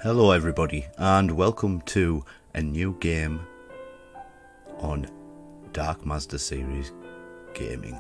Hello everybody and welcome to a new game on Dark Mazda series gaming.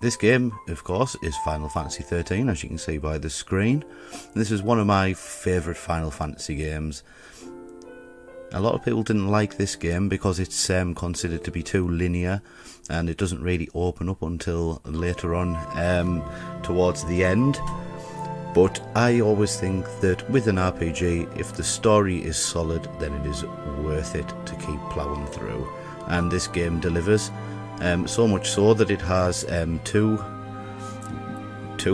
This game, of course, is Final Fantasy XIII, as you can see by the screen. This is one of my favourite Final Fantasy games. A lot of people didn't like this game because it's considered to be too linear and it doesn't really open up until later on towards the end. But I always think that with an RPG, if the story is solid, then it is worth it to keep ploughing through. And this game delivers, so much so that it has two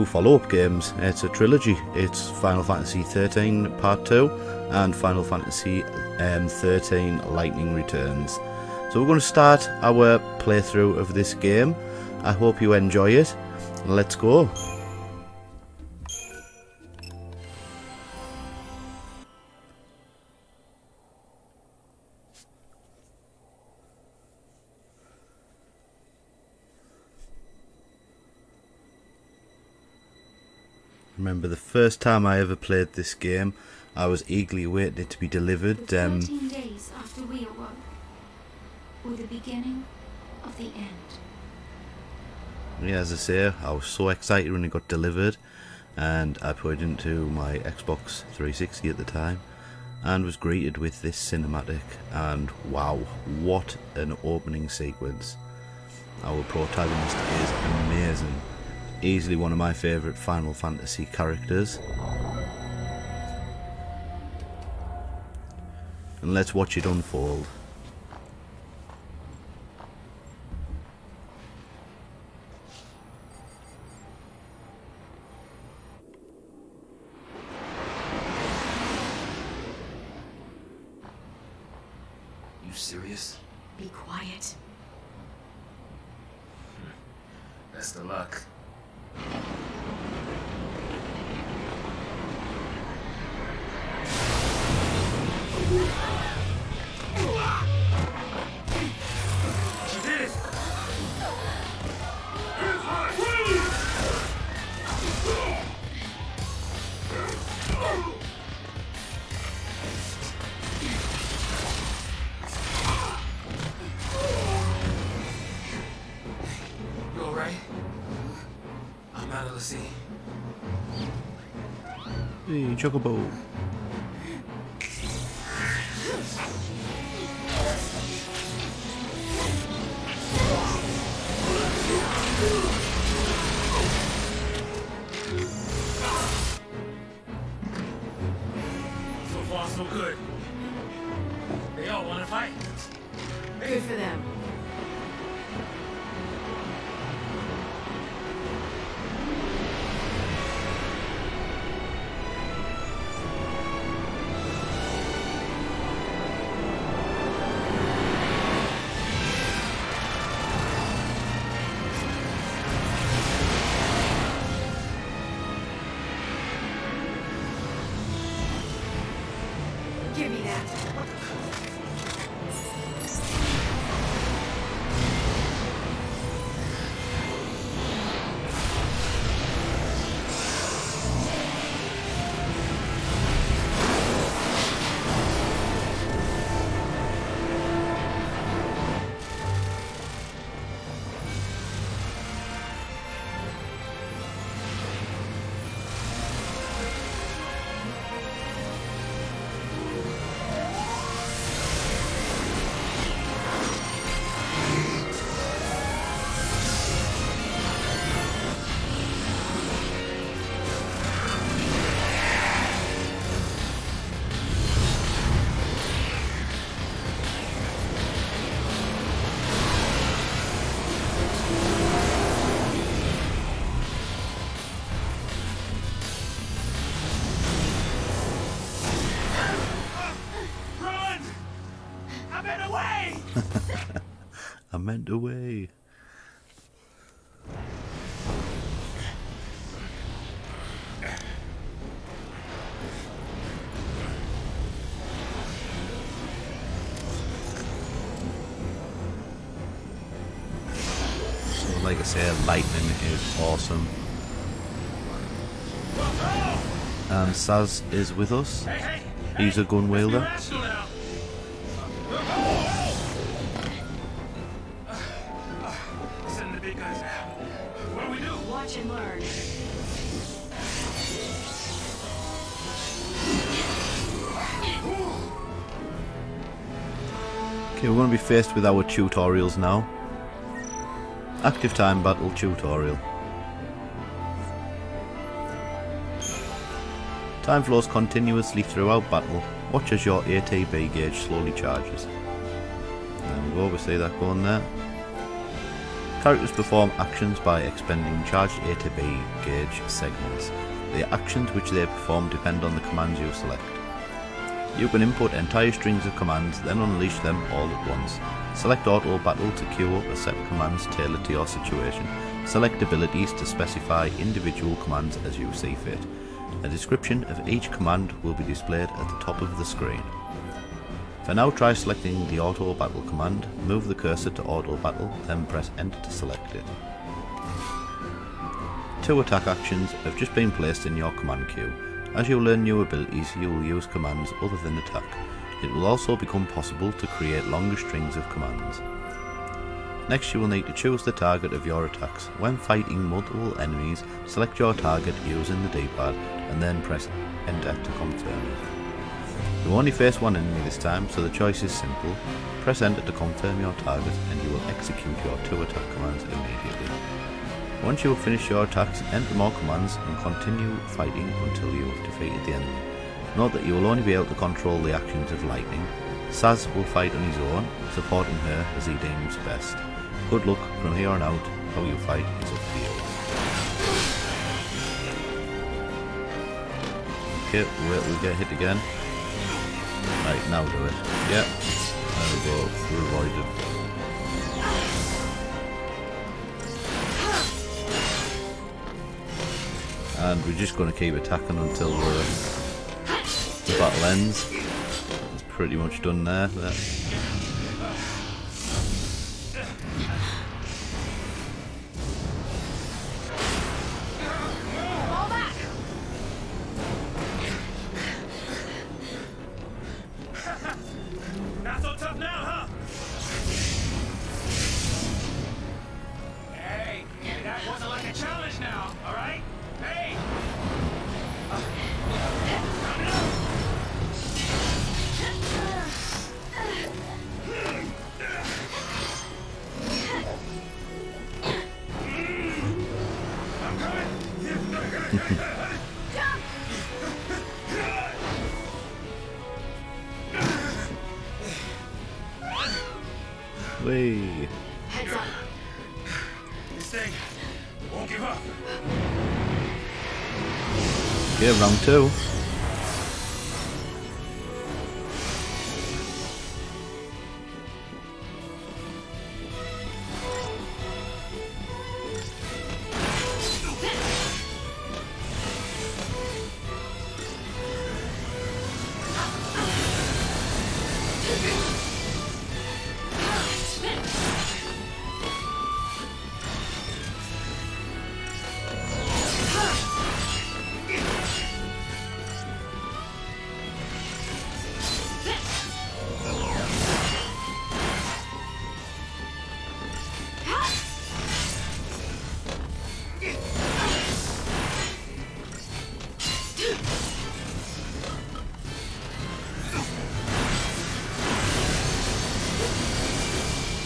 follow-up games. It's a trilogy. It's Final Fantasy XIII Part 2 and Final Fantasy XIII Lightning Returns. So we're going to start our playthrough of this game. I hope you enjoy it. Let's go. Remember the first time I ever played this game, I was eagerly waiting it to be delivered. 13 days after we awoke, were the beginning of the end. Yeah, as I say, I was so excited when it got delivered, and I put it into my Xbox 360 at the time, and was greeted with this cinematic, and wow, what an opening sequence. Our protagonist is amazing. Easily one of my favourite Final Fantasy characters. And let's watch it unfold. You serious? Be quiet. Best of luck. You alright? I'm out of the sea. Hey, Chocobo. So far, so good. They all want to fight. Good for them. Give me that. I meant away. like I said, lightning is awesome. And Sazh is with us. He's a gun wielder. Send the big guys now. What do we do? Watch and learn. Okay, we're going to be faced with our tutorials now. Active time battle tutorial. Time flows continuously throughout battle. Watch as your ATB gauge slowly charges. There we go, we see that going there. Characters perform actions by expending charged ATB gauge segments. The actions which they perform depend on the commands you select. You can input entire strings of commands, then unleash them all at once. Select auto battle to queue up a set of commands tailored to your situation. Select abilities to specify individual commands as you see fit. A description of each command will be displayed at the top of the screen. For now, try selecting the auto battle command, move the cursor to auto battle, then press enter to select it. 2 attack actions have just been placed in your command queue. As you learn new abilities, you will use commands other than attack. It will also become possible to create longer strings of commands. Next, you will need to choose the target of your attacks. When fighting multiple enemies, select your target using the D-pad and then press enter to confirm it. You only face one enemy this time, so the choice is simple. Press enter to confirm your target and you will execute your 2 attack commands immediately. Once you have finished your attacks, enter more commands and continue fighting until you have defeated the enemy. Note that you will only be able to control the actions of lightning. Sazh will fight on his own, supporting her as he deems best. Good luck from here on out. How you fight is up to you. Okay, wait, we'll get hit again. Right, now do it. Yep. There we go. We avoided. And we're just going to keep attacking until the battle ends. It's pretty much done there. Not so tough now, huh? Hey, that wasn't like a challenge now, alright? Hey! Whee! Heads up. This thing won't give up. Yeah, round 2.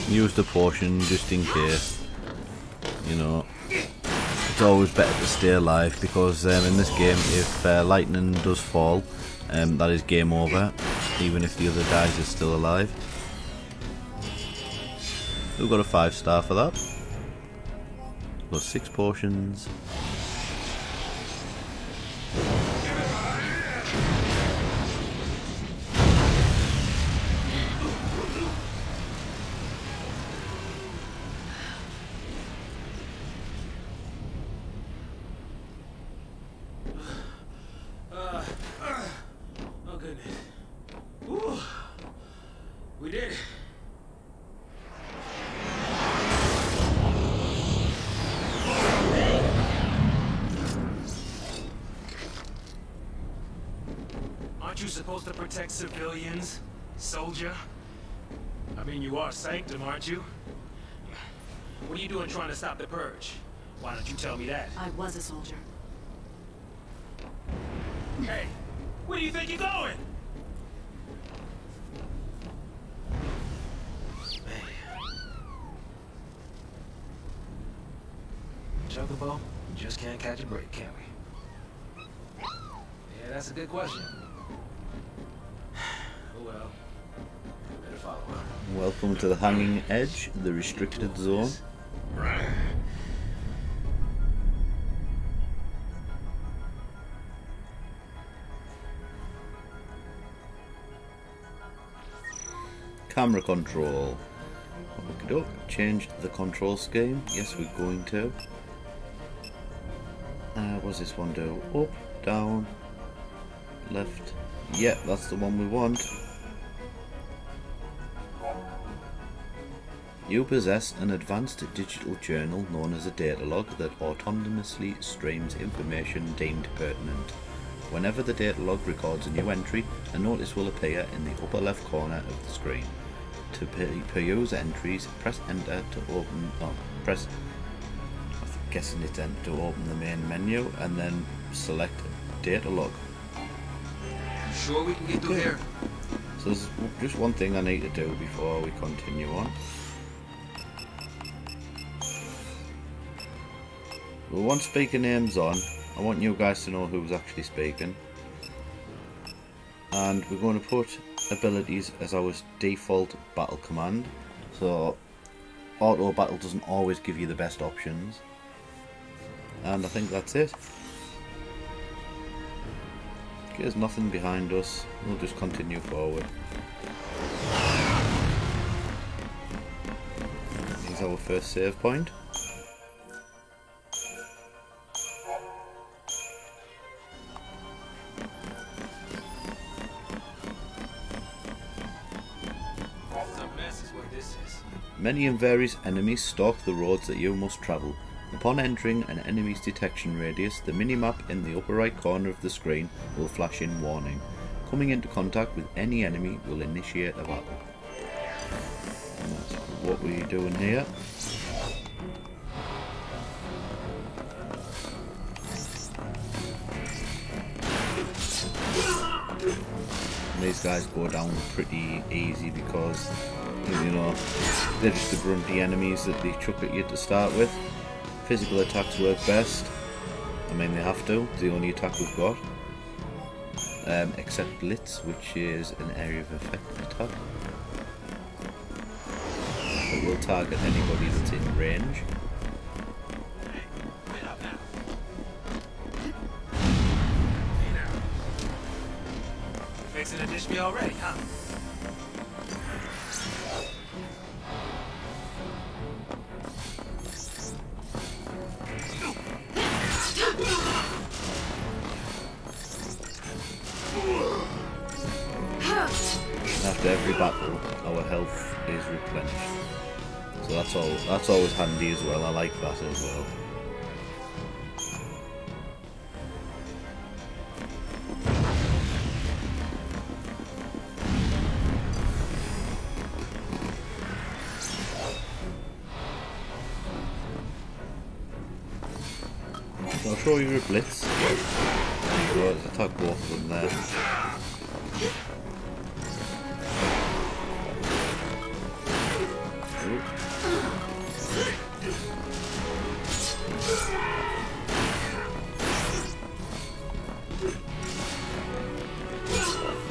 Use the potion just in case, you know. It's always better to stay alive because in this game if lightning does fall, that is game over, even if the other guys are still alive. We've got a 5-star for that. We've got 6 potions. Oh goodness. Woo. We did it. Aren't you supposed to protect civilians, soldier? I mean, you are Sanctum, aren't you? What are you doing trying to stop the Purge? Why don't you tell me that? I was a soldier. Hey, where do you think you're going? Man. Chocobo, we just can't catch a break, can we? Yeah, that's a good question. Oh well. Better follow her. Welcome to the Hanging Edge, the restricted zone. Camera control. Look it up. Changed the control scheme. Yes, we're going to. What's this one do? Up, down, left. Yeah, that's the one we want. You possess an advanced digital journal known as a data log that autonomously streams information deemed pertinent. Whenever the data log records a new entry, a notice will appear in the upper left corner of the screen. To peruse entries, press enter to open, I'm guessing it's enter to open the main menu, and then select data log. Sure we can get through here? So there's just one thing I need to do before we continue on. We want speaker names on. I want you guys to know who's actually speaking. And we're going to put abilities as our default battle command. So auto battle doesn't always give you the best options. And I think that's it. Okay, there's nothing behind us. We'll just continue forward. Here's our first save point. Many and various enemies stalk the roads that you must travel. Upon entering an enemy's detection radius, the minimap in the upper right corner of the screen will flash in warning. Coming into contact with any enemy will initiate a battle. And that's what we're doing here. And these guys go down pretty easy because, you know, they're just the grunty enemies that they chuck at you to start with. Physical attacks work best. I mean, they have to. It's the only attack we've got. Except Blitz, which is an area of effect attack. It will target anybody that's in range. Fixing to dish me already, huh? After every battle, our health is replenished. So that's always handy as well. I like that as well. So I'll show you a blitz. So let's attack both of them there.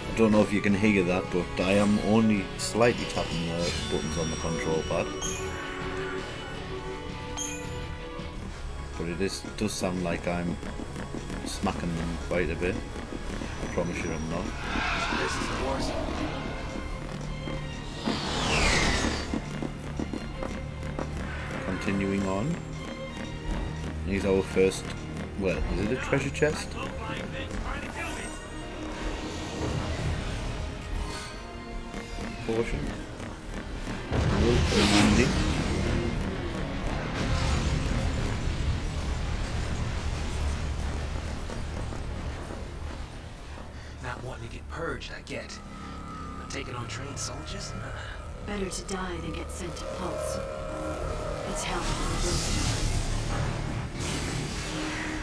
I don't know if you can hear that, but I am only slightly tapping the buttons on the control pad. But it does sound like I'm smacking them quite a bit. I promise you I'm not. This is the war zone. Continuing on. Here's our first, well, is it a treasure chest? Portion. Will come handy. Now, wanting to get purged, I get. But taking on trained soldiers? Better to die than get sent to Pulse. It's hell.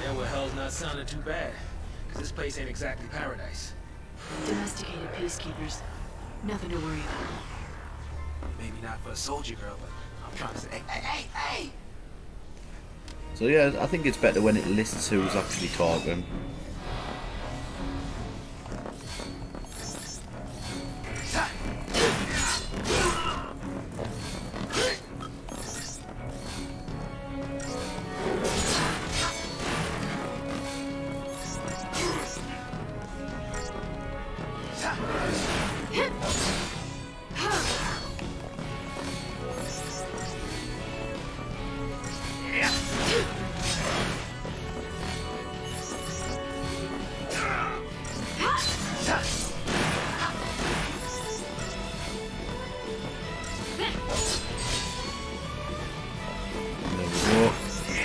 Yeah, well, hell's not sounding too bad. Cause this place ain't exactly paradise. Domesticated peacekeepers. Nothing to worry about. Maybe not for a soldier girl, but I'm trying to say, hey! So yeah, I think it's better when it lists who's actually talking.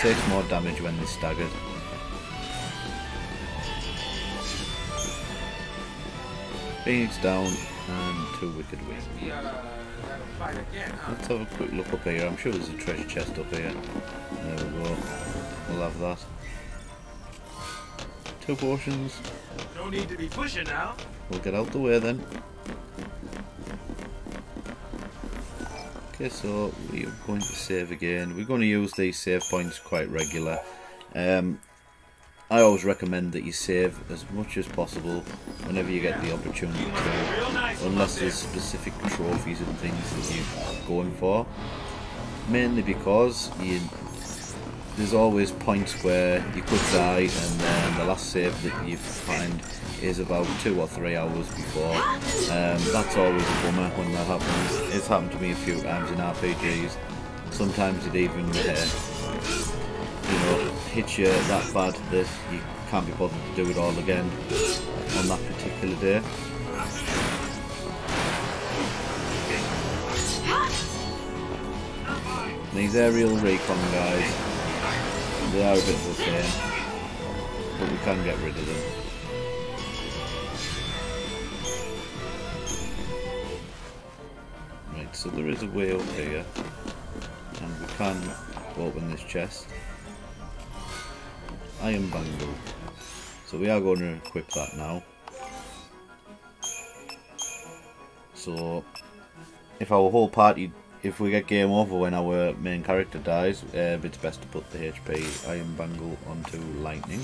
Takes more damage when they're staggered. Phoenix down and 2 wicked wings. Let's have a quick look up here. I'm sure there's a treasure chest up here. There we go. We'll have that. 2 potions. No need to be pushing now. We'll get out the way then. Okay, so we are going to save again. We're going to use these save points quite regular. I always recommend that you save as much as possible whenever you get the opportunity to, unless there's specific trophies and things that you're going for. Mainly because there's always points where you could die and then the last save that you find is about 2 or 3 hours before. That's always a bummer when that happens. It's happened to me a few times in RPGs. Sometimes it even hits you that bad that you can't be bothered to do it all again on that particular day. These aerial recon guys, they are a bit of a pain, but we can get rid of them. Right, so there is a way up here, and we can open this chest. Iron bangle. So we are going to equip that now. So if our whole party, if we get game over when our main character dies, it's best to put the HP iron bangle onto lightning.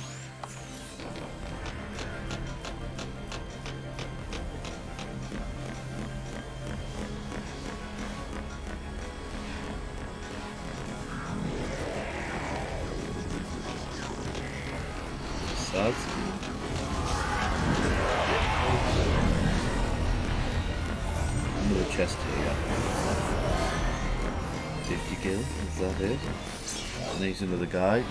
Sazh. Another chest here. 50 kills, is that it? And there's another guy.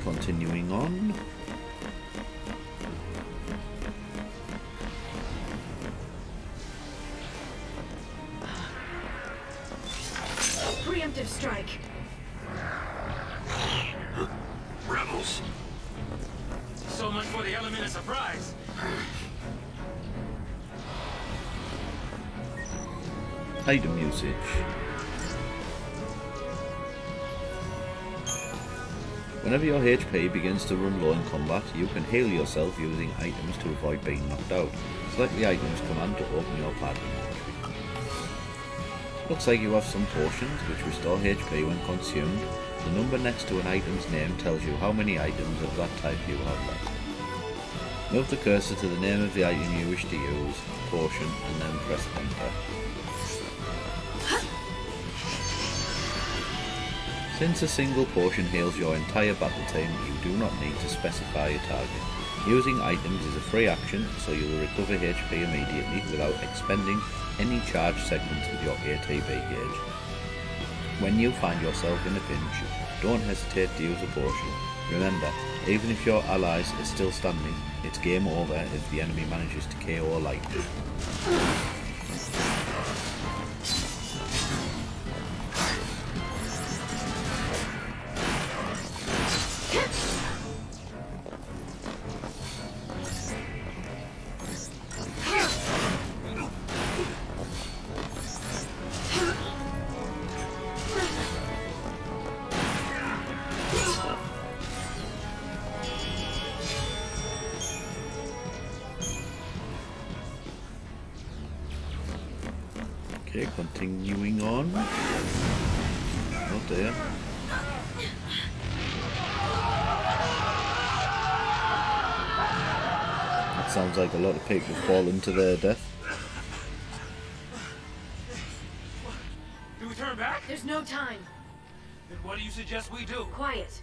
Continuing on. Preemptive strike. Rebels. So much for the element of surprise. Item usage. Whenever your HP begins to run low in combat, you can heal yourself using items to avoid being knocked out. Select the items command to open your party inventory. Looks like you have some potions which restore HP when consumed. The number next to an item's name tells you how many items of that type you have left. Move the cursor to the name of the item you wish to use, potion, and then press enter. Since a single potion heals your entire battle team, you do not need to specify a target. Using items is a free action, so you will recover HP immediately without expending any charge segments with your ATB gauge. When you find yourself in a pinch, don't hesitate to use a potion. Remember, even if your allies are still standing, it's game over if the enemy manages to KO lightning. Okay, continuing on. Oh dear. That sounds like a lot of people falling to their death. Do we turn back? There's no time. Then what do you suggest we do? Quiet.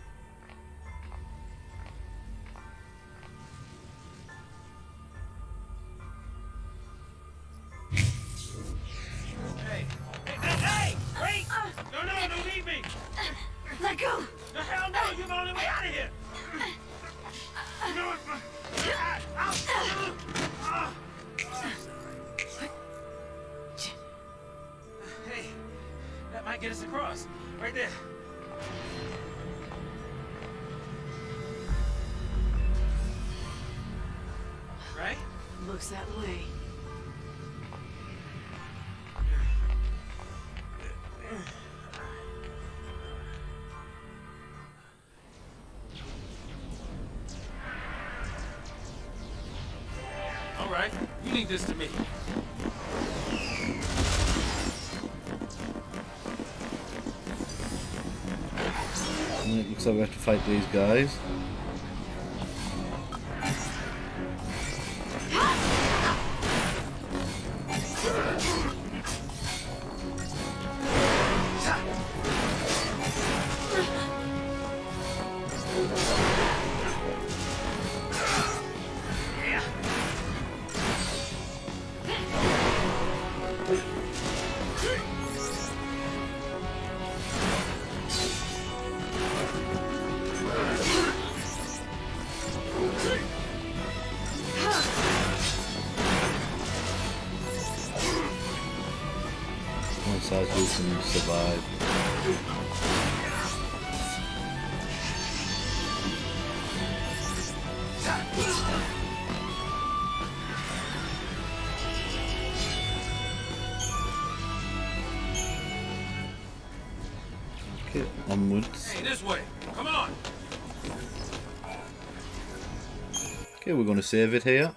Hey! Wait! No, don't leave me! Let go! The hell no! You're the only way out of here! No, Hey, that might get us across. Right there. Right? Looks that way. All right, you leave this to me. It looks like we have to fight these guys. Sazh can survive. Okay, onwards. Hey, this way. Come on. Okay, we're going to save it here.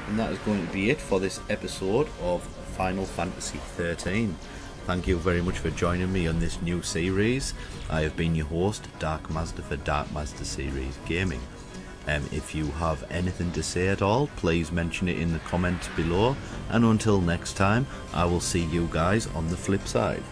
And that is going to be it for this episode of Final Fantasy XIII. Thank you very much for joining me on this new series. I have been your host, Dark Mazda, for Dark Mazda Series Gaming. If you have anything to say at all, please mention it in the comments below. And until next time, I will see you guys on the flip side.